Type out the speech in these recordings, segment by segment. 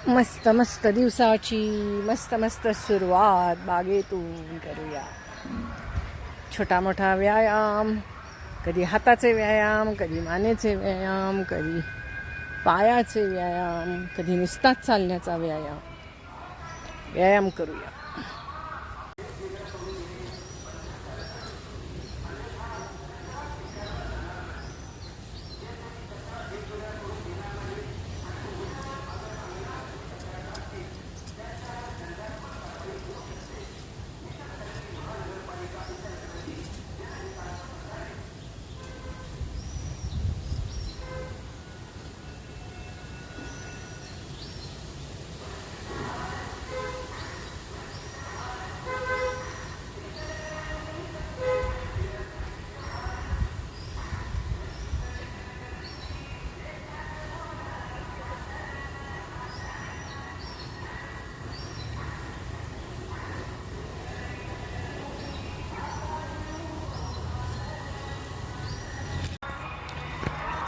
मस्त मस्त दिवसाची मस्त मस्त सुरुवात बागेतून करूया. छोटा मोठा व्यायाम, कधी हाताचे व्यायाम, कधी मानेचे व्यायाम, कधी पायाचे व्यायाम, कधी नुसताच चालण्याचा व्यायाम करूया.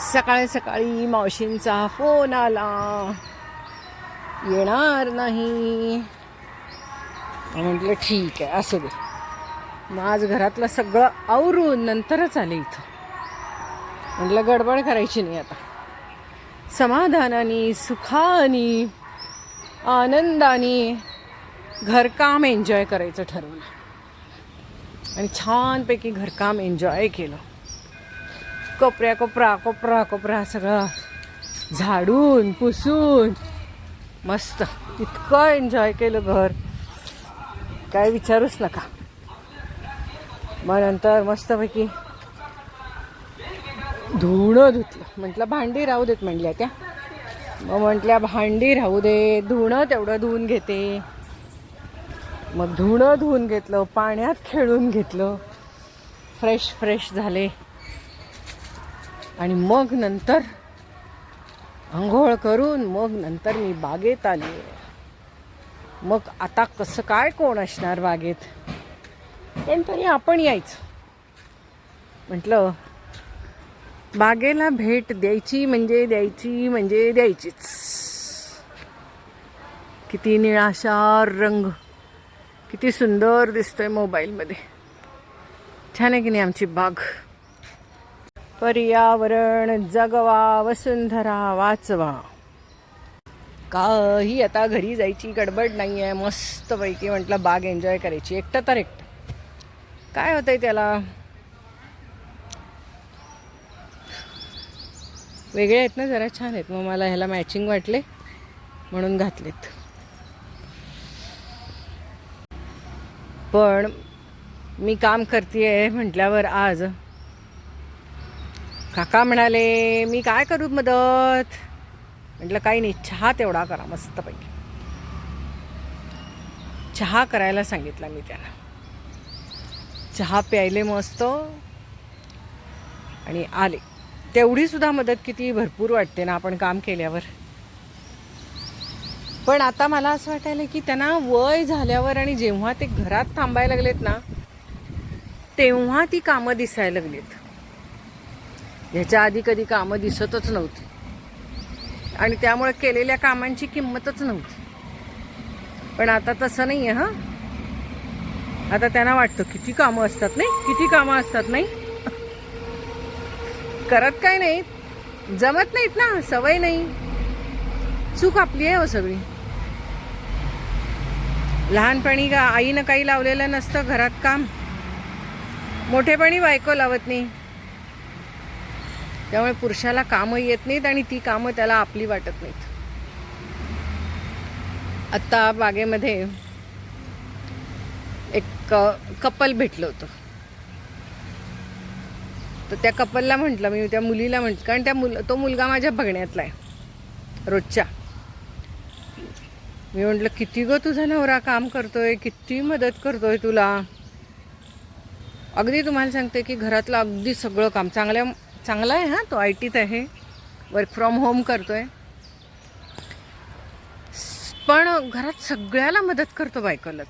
सकाळी सकाळी मावशींचा फोन आला, येणार नाही. म्हटलं ठीक आहे, असू दे. मग आज घरातलं सगळं आवरून नंतरच आले इथं. म्हटलं गडबड करायची नाही आता. समाधानाने, सुखाने, आनंदाने घरकाम एन्जॉय करायचं ठरवलं आणि छानपैकी घरकाम एन्जॉय केलं. कोपरा सगळं झाडून पुसून मस्त इतकं एन्जॉय केलं घर, काय विचारूच नका. मग नंतर मस्तपैकी धुणं धुतलं. म्हटलं भांडी राहू देत म्हणल्या त्या. मग म्हटल्या भांडी राहू दे, धुणं तेवढं धुवून घेते. मग धुणं धुवून घेतलं, पाण्यात खेळून घेतलं, फ्रेश झाले. आणि मग नंतर आंघोळ करून मग नंतर मी बागेत आले. मग आता कसं काय कोण असणार बागेत, पण तरी आपण यायचं. म्हटलं बागेला भेट द्यायची म्हणजे द्यायचीच. किती निळाशार रंग, किती सुंदर दिसतोय मोबाईलमध्ये. छान आहे की नाही आमची बाग. पर्यावरण जगवा, वसुंधरा वाचवा. काही आता घरी जायची गडबड नाही आहे. मस्तपैकी म्हटलं बाग एन्जॉय करायची. एकटं तर एकटं काय होतंय त्याला. वेगळे आहेत ना, जरा छान आहेत. मग मला ह्याला मॅचिंग वाटले म्हणून घातलेत. पण मी काम करते म्हटल्यावर आज काका म्हणाले मी काय करू मदत. म्हटलं काही नाही, चहा तेवढा करा मस्तपैकी. चहा करायला सांगितला मी त्यांना. चहा प्यायले मस्त आणि आले. तेवढी सुद्धा मदत किती भरपूर वाटते ना आपण काम केल्यावर. पण आता मला असं वाटायला की त्यांना वय झाल्यावर आणि जेव्हा ते घरात थांबायला लागलेत ना, तेव्हा ती कामं दिसायला लागलीत. ह्याच्या आधी कधी कामं दिसतच नव्हती आणि त्यामुळे केलेल्या कामांची किंमतच नव्हती. पण आता तसं नाही आहे. आता त्यांना वाटतं किती कामं असतात नाही. करत काय नाही, जमत नाहीत ना, सवय नाही. चूक आपली आहे हो सगळी. लहानपणी आईनं काही लावलेलं नसतं घरात काम, मोठेपणी बायको लावत नाही. त्यामुळे पुरुषाला कामं येत नाहीत आणि ती कामं त्याला आपली वाटत नाहीत. आत्ता बागेमध्ये एक कपल भेटलं होतं. तर त्या कपलला म्हटलं मी, त्या मुलीला म्हटलं, कारण तो मुलगा माझ्या बघण्यातला आहे रोजच्या. मी म्हटलं किती गं तुझा नवरा काम करतोय, किती मदत करतोय तुला. अगदी तुम्हाला सांगते की घरातलं अगदी सगळं काम चांगलं आहे. हां, तो ITत आहे, वर्क फ्रॉम होम करतोय. पण घरात सगळ्याला मदत करतो बायकोला,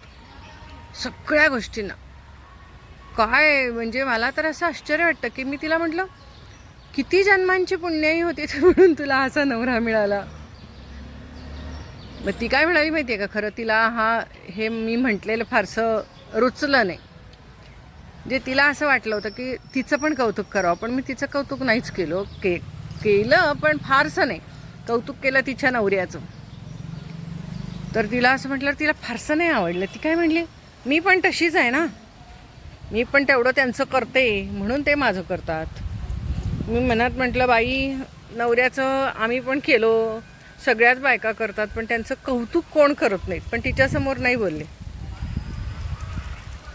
सगळ्या गोष्टींना. काय म्हणजे मला तर असं आश्चर्य वाटतं की मी तिला म्हटलं किती जन्मांची पुण्याई होती म्हणून तुला असा नवरा मिळाला. मग ती काय म्हणाली माहिती आहे का, खरं तिला हे मी म्हटलेलं फारसं रुचलं नाही. जे तिला असं वाटलं होतं की तिचं पण कौतुक करावं, पण मी तिचं कौतुक नाहीच केलं पण फारसं नाही. कौतुक केलं तिच्या नवऱ्याचं. तर तिला असं म्हटलं तिला फारसं नाही आवडलं. ती काय म्हणली, मी पण तशीच आहे ना, मी पण तेवढं त्यांचं करते म्हणून ते माझं करतात. मी मनात म्हटलं, बाई नवऱ्याचं आम्ही पण केलो, सगळ्याच बायका करतात, पण त्यांचं कौतुक कोण करत नाहीत. पण तिच्यासमोर नाही बोलले.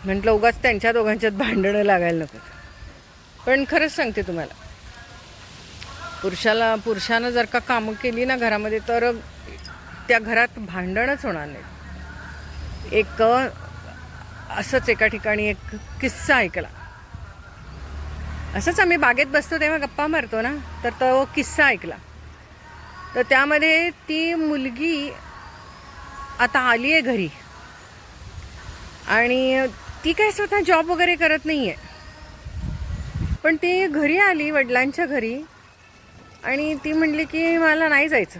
म्हटलं उगाच त्यांच्या दोघांच्यात भांडणं लागायला नको. पण खरंच सांगते तुम्हाला, पुरुषानं जर का कामं केली ना घरामध्ये, तर त्या घरात भांडणच होणार नाही. असंच एका ठिकाणी एक किस्सा ऐकला. असंच आम्ही बागेत बसतो तेव्हा गप्पा मारतो ना, तर तो किस्सा ऐकला. तर त्यामध्ये ती मुलगी आता आली आहे घरी, आणि ती काय स्वतः जॉब वगैरे करत नाही आहे, पण ती घरी आली वडिलांच्या घरी, आणि ती म्हणली की मला नाही जायचं.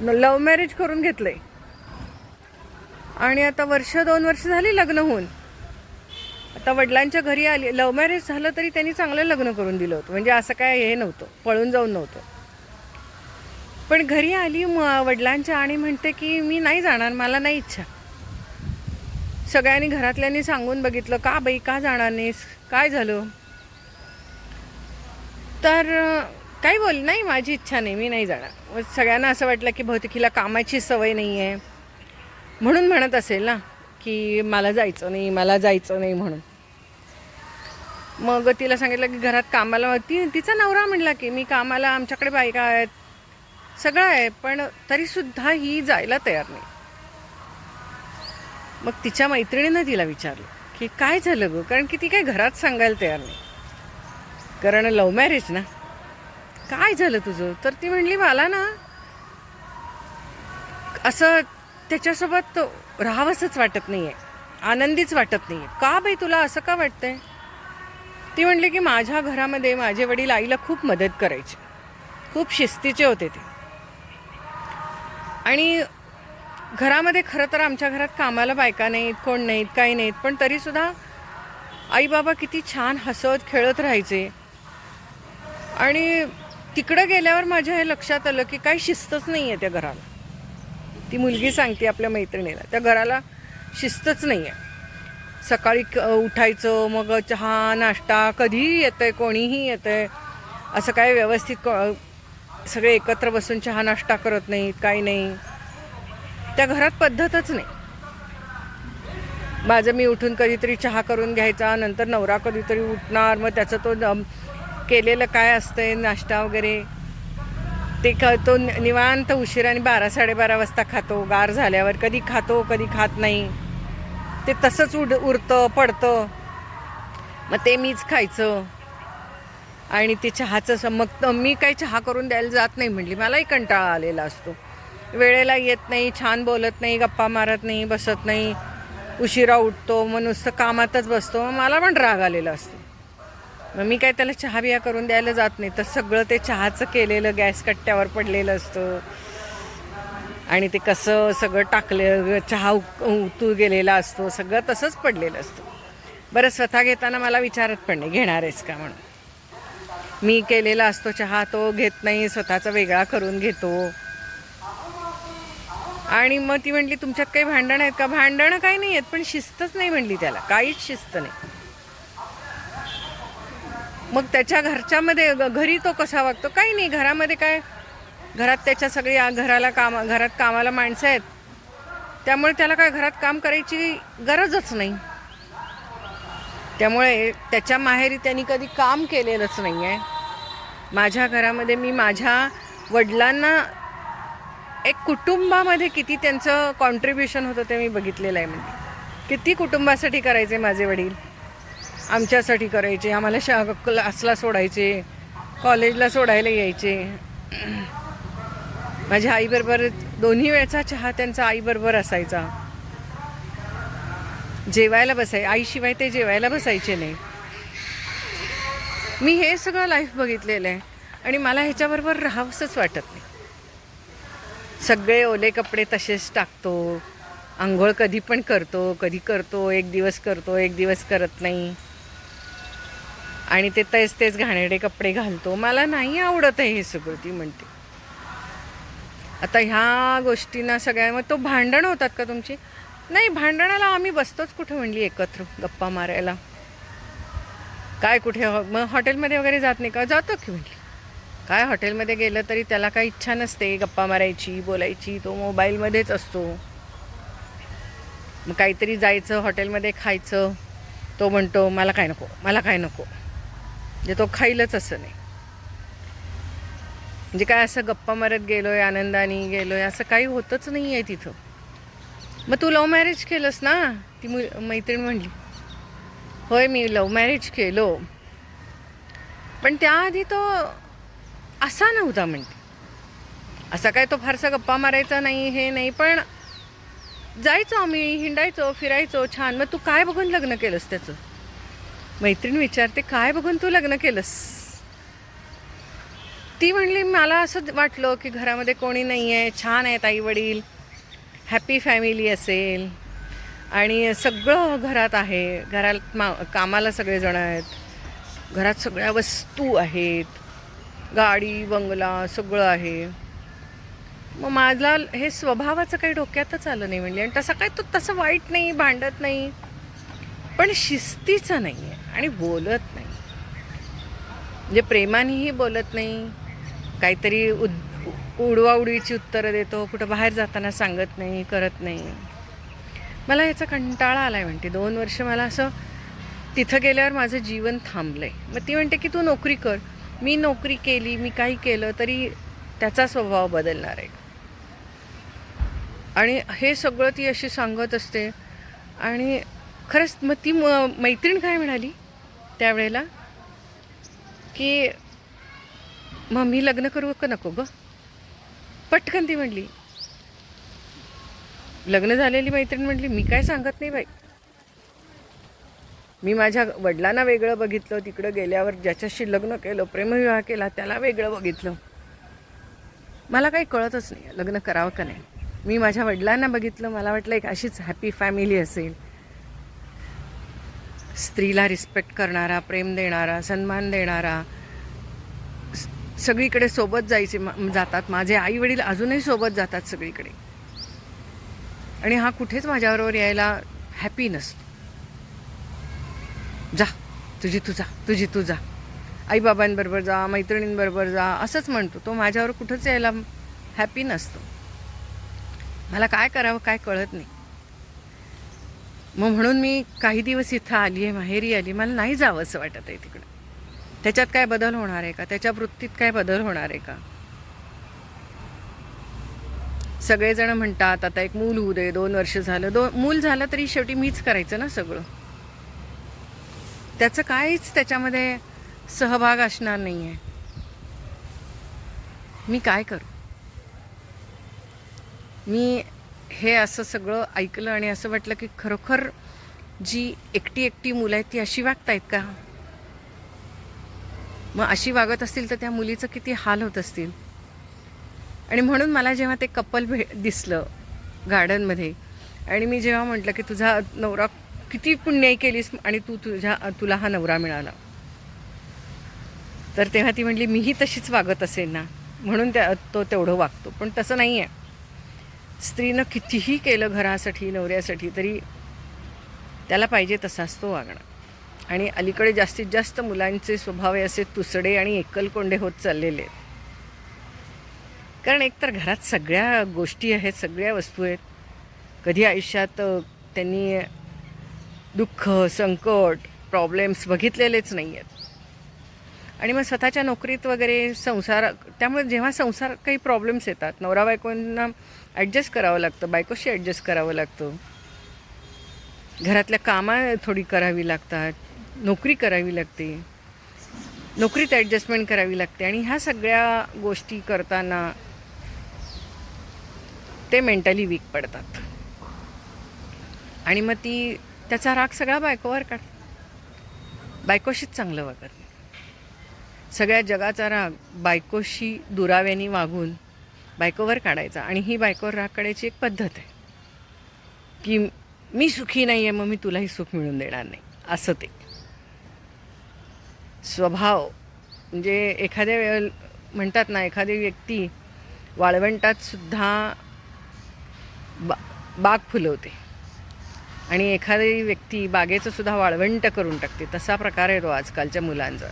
लव्ह मॅरेज करून घेतलंय, आणि आता 1-2 वर्ष झाली लग्न होऊन. आता वडिलांच्या घरी आली. लव्ह मॅरेज झालं तरी त्यांनी चांगलं लग्न करून दिलं होतं, म्हणजे असं काय हे नव्हतं, पळून जाऊन नव्हतं. पण घरी आली वडिलांच्या आणि म्हणते की मी नाही जाणार, मला नाही इच्छा. सगळ्यांनी घरातल्यांनी सांगून बघितलं, का बाई का जाणार नाहीस, काय झालं. तर काही बोल, नाही माझी इच्छा नाही, मी नाही जाणार. सगळ्यांना असं वाटलं की बहुतेक हिला कामाची सवय नाही आहे म्हणून म्हणत असेल ना, की मला जायचं नाही म्हणून. मग तिला सांगितलं की घरात कामाला, तिचा नवरा म्हणला की मी कामाला, आमच्याकडे बायका आहेत, सगळं आहे, पण तरीसुद्धा ही जायला तयार नाही. मग तिच्या मैत्रिणीनं तिला विचारलं की काय झालं गं, कारण की ती काय घरात सांगायला तयार नाही, कारण लव्ह मॅरेज ना, काय झालं तुझं. तर ती म्हणली, मला ना असं त्याच्यासोबत राहावंसंच वाटत नाही आहे, आनंदीच वाटत नाही आहे. का बाई तुला असं का वाटतंय. ती म्हणली की माझ्या घरामध्ये माझे वडील आईला खूप मदत करायचे, खूप शिस्तीचे होते ते, आणि घरामध्ये खरं तर आमच्या घरात कामाला बायका नाहीत, कोण नाहीत, काही नाहीत, पण तरीसुद्धा आई बाबा किती छान हसत खेळत राहायचे. आणि तिकडं गेल्यावर माझ्या हे लक्षात आलं की काही शिस्तच नाही आहे त्या घराला. ती मुलगी सांगते आपल्या मैत्रिणीला, त्या घराला शिस्तच नाही आहे. सकाळी उठायचं, मग चहा नाश्ता, कधीही येतं आहे, कोणीही येतं आहे, असं काय व्यवस्थित सगळे एकत्र बसून चहा नाश्ता करत नाहीत, काही नाही, त्या घरात पद्धतच नाही. माझं मी उठून कधीतरी चहा करून घ्यायचा, नंतर नवरा कधीतरी उठणार, मग त्याचं तो केलेलं काय असतंय नाश्ता वगैरे ते तो निवांत उशिराने 12-12:30 वाजता खातो, गार झाल्यावर. कधी खातो कधी खात नाही, ते तसंच उरतं पडतं, मग ते मीच खायचं. आणि ते चहाचं मग मी काही चहा करून द्यायला जात नाही म्हणली, मलाही कंटाळा आलेला असतो, वेळेला येत नाही, छान बोलत नाही, गप्पा मारत नाही, बसत नाही, उशिरा उठतो, मग नुसतं कामातच बसतो, मग मला पण राग आलेला असतो. मग मी काय त्याला चहा बिया करून द्यायला जात नाही, तर सगळं ते चहाचं केलेलं गॅस कट्ट्यावर पडलेलं असतं, आणि ते कसं सगळं टाकलं, चहा उतू गेलेला असतो, सगळं तसंच पडलेलं असतं. बरं स्वतः घेताना मला विचारत पण नाही, घेणार आहेस का म्हणून. मी केलेला असतो चहा, तो घेत नाही, स्वतःचा वेगळा करून घेतो. आणि मग ती म्हणली, तुमच्यात काही भांडणं आहेत का. भांडणं काही नाही आहेत, पण शिस्तच नाही म्हणली त्याला, काहीच शिस्त नाही. मग त्याच्या घरच्यामध्ये घरी तो कसा वागतो, काही नाही, घरामध्ये काय, घरात त्याच्या सगळी घरात कामाला माणसं आहेत, त्यामुळे त्याला काय घरात काम करायची गरजच नाही. त्यामुळे त्याच्या माहेरी त्यांनी कधी काम केलेलंच नाही आहे. माझ्या घरामध्ये मी माझ्या वडिलांना एक कुटुंबामध्ये किती त्यांचं कॉन्ट्रीब्युशन होतं ते मी बघितलेलं आहे. म्हणजे किती कुटुंबासाठी करायचे माझे वडील, आमच्यासाठी करायचे, आम्हाला क्लासला सोडायचे, कॉलेजला सोडायला यायचे. माझ्या आईबरोबर 2 वेळचा चहा त्यांचा आईबरोबर असायचा. जेवायला आईशिवाय ते जेवायला बसायचे नाही. मी हे सगळं लाईफ बघितलेलं आहे, आणि मला ह्याच्याबरोबर राहावंसंच वाटत नाही. सगळे ओले कपडे तसेच टाकतो, आंघोळ कधी पण करतो, एक दिवस करतो, एक दिवस करत नाही, आणि ते तेच घाणेरडे कपडे घालतो. मला नाही आवडत आहे हे सगळं, ती म्हणते. आता ह्या गोष्टींना सगळ्या, मग तो भांडण होतात का तुमची? नाही, भांडणाला आम्ही बसतोच कुठं म्हणली एकत्र गप्पा मारायला. काय कुठे मग हॉटेलमध्ये वगैरे जात नाही का? जातो की म्हणली. काय हॉटेलमध्ये गेलं तरी त्याला काही इच्छा नसते गप्पा मारायची, बोलायची, तो मोबाईलमध्येच असतो. मग काहीतरी जायचं हॉटेलमध्ये खायचं, तो म्हणतो मला काय नको, मला काय नको. म्हणजे तो खाईलच असं नाही. म्हणजे काय असं गप्पा मारत गेलोय, आनंदाने गेलोय, असं काही होतच नाही आहे तिथं. मग तू लव्ह मॅरेज केलंस ना? ती मैत्रीण म्हणली. होय, मी लव्ह मॅरेज केलो, पण त्याआधी तो असा नव्हता म्हणते. असा काय तो फारसा गप्पा मारायचा नाही, हे नाही, पण जायचो आम्ही, हिंडायचो, फिरायचो, छान. मग तू काय बघून लग्न केलंस त्याचं? मैत्रीण विचारते, काय बघून तू लग्न केलंस? ती म्हणली, मला असं वाटलं की घरामध्ये कोणी नाही आहे, छान आहेत आई वडील, हॅपी फॅमिली असेल, आणि सगळं घरात आहे, घरात कामाला सगळेजण आहेत, घरात सगळ्या वस्तू आहेत, गाडी बंगला सगळं आहे. मग माझा हे स्वभावाचं काही डोक्यातच आलं नाही म्हणली. आणि तसं काय तो तसं वाईट नाही, भांडत नाही, पण शिस्तीचं नाही आहे आणि बोलत नाही. म्हणजे प्रेमानेही बोलत नाही, काहीतरी उडवाउडवीची उत्तरं देतो, कुठं बाहेर जाताना सांगत नाही, करत नाही. मला याचा कंटाळा आला आहे म्हणते. 2 वर्ष मला असं तिथं गेल्यावर माझं जीवन थांबलं आहे. मग ती म्हणते की तू नोकरी कर. मी नोकरी केली, मी काही केलं तरी त्याचा स्वभाव बदलणार आहे. आणि हे सगळं ती अशी सांगत असते. आणि खरंच मग ती मैत्रीण काय म्हणाली त्यावेळेला की मग मी लग्न करू का नको गं? पटकन ती म्हणली. लग्न झालेली मैत्रीण म्हटली, मी काय सांगत नाही बाई, मी माझ्या वडिलांना वेगळं बघितलं, तिकडं गेल्यावर ज्याच्याशी लग्न केलं, प्रेमविवाह केला, त्याला वेगळं बघितलं. मला काही कळतच नाही लग्न करावं का नाही. मी माझ्या वडिलांना बघितलं, मला वाटलं एक अशीच हॅपी फॅमिली असेल, स्त्रीला रिस्पेक्ट करणारा, प्रेम देणारा, सन्मान देणारा, सगळीकडे सोबत जातात. माझे आई वडील अजूनही सोबत जातात सगळीकडे, आणि हा कुठेच माझ्याबरोबर यायला हॅपी नसतो. जा, तुझी तू जा, आईबाबांबरोबर जा, मैत्रिणींबरोबर जा, असंच म्हणतो. तो माझ्यावर कुठंच यायला हॅपी नसतो. मला काय करावं काय कळत नाही. मग म्हणून मी काही दिवस इथं आली आहे, माहेरी आली. मला नाही जावं असं वाटत आहे तिकडं. त्याच्यात काय बदल होणार आहे का? त्याच्या वृत्तीत काय बदल होणार आहे का? सगळेजण म्हणतात आता एक मूल होऊ दे, 2 वर्ष झालं, मूल झालं तरी शेवटी मीच करायचं ना सगळं. त्याचं काहीच त्याच्यामध्ये सहभाग असणार नाही आहे. मी काय करू? मी हे असं सगळं ऐकलं आणि असं वाटलं की खरोखर जी एकटी मुलं आहेत ती अशी वागतायत का? मग अशी वागत असतील तर त्या मुलीचं किती हाल होत असतील. आणि म्हणून मला जेव्हा ते कपल दिसलं गार्डनमध्ये, आणि मी जेव्हा म्हटलं की तुझा नवरा किती पुण्याई केलीस आणि तुला हा नवरा मिळाला, तर तेव्हा ती म्हटली मीही तशीच वागत असेल ना, म्हणून तो तेवढं वागतो. पण तसं नाही आहे. स्त्रीनं कितीही केलं घरासाठी, नवऱ्यासाठी, तरी त्याला पाहिजे तसाच तो वागणं. आणि अलीकडे जास्तीत जास्त मुलांचे स्वभाव असे तुसडे आणि एकलकोंडे होत चाललेले आहेत. कारण एकतर घरात सगळ्या गोष्टी आहेत, सगळ्या वस्तू आहेत. कधी आयुष्यात त्यांनी दुःख, संकट, प्रॉब्लेम्स बघितलेलेच नाही आहेत. आणि मग स्वतःच्या नोकरीत वगैरे संसार, त्यामुळे जेव्हा संसार काही प्रॉब्लेम्स येतात, नवरा बायकोंना ॲडजस्ट करावं लागतं, बायकोशी ॲडजस्ट करावं लागतं, घरातल्या कामं थोडी करावी लागतात, नोकरी करावी लागते, नोकरीत ॲडजस्टमेंट करावी लागते. आणि ह्या सगळ्या गोष्टी करताना ते मेंटली वीक पडतात. आणि मग त्याचा राग सगळा बायकोवर काढतात. बायकोशीच चांगलं वागत नाही. सगळ्या जगाचा राग बायकोशी दुराव्याने वागून बायकोवर काढायचा. आणि ही बायकोवर राग काढायची एक पद्धत आहे की मी सुखी नाही आहे, मग मी तुलाही सुख मिळून देणार नाही, असं ते स्वभाव. म्हणजे एखाद्या वेळेला म्हणतात ना, एखादी व्यक्ती वाळवंटात सुद्धा बाग फुलवते आणि एखादी व्यक्ती बागेचं सुद्धा वाळवंट करून टाकते. तसा प्रकार आहे तो आजकालच्या मुलांचा.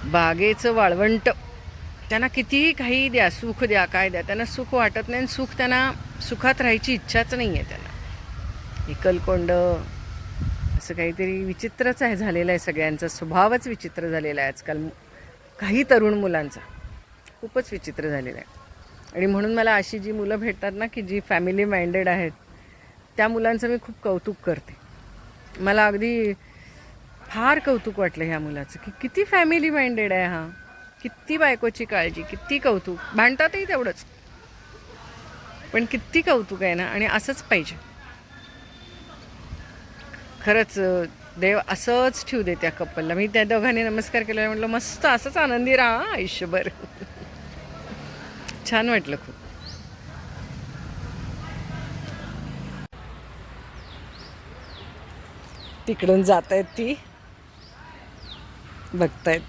बागेचं वाळवंट. त्यांना कितीही काही द्या, सुख द्या, काय द्या, त्यांना सुख वाटत नाही. सुख त्यांना सुखात राहायची इच्छाच नाही आहे त्यांना. एकलकोंड असं काहीतरी विचित्रच आहे झालेलं आहे. सगळ्यांचा स्वभावच विचित्र झालेला आहे आजकाल. काही तरुण मुलांचा खूपच विचित्र झालेला आहे. आणि म्हणून मला अशी जी मुलं भेटतात ना, की जी फॅमिली माइंडेड आहेत, त्या मुलांचं मी खूप कौतुक करते. मला अगदी फार कौतुक वाटलं ह्या मुलाचं, की किती फॅमिली माइंडेड आहे हा, किती बायकोची काळजी, किती कौतुक. भांडतातही तेवढंच, पण किती कौतुक आहे ना. आणि असंच पाहिजे खरंच. देव असंच ठेवू दे त्या कपलला. मी त्या दोघांनी नमस्कार केला, म्हटलं मस्त असंच आनंदी राहा आयुष्यभर. छान वाटलं खूप. तिकडून जात आहेत ती, बघतायत.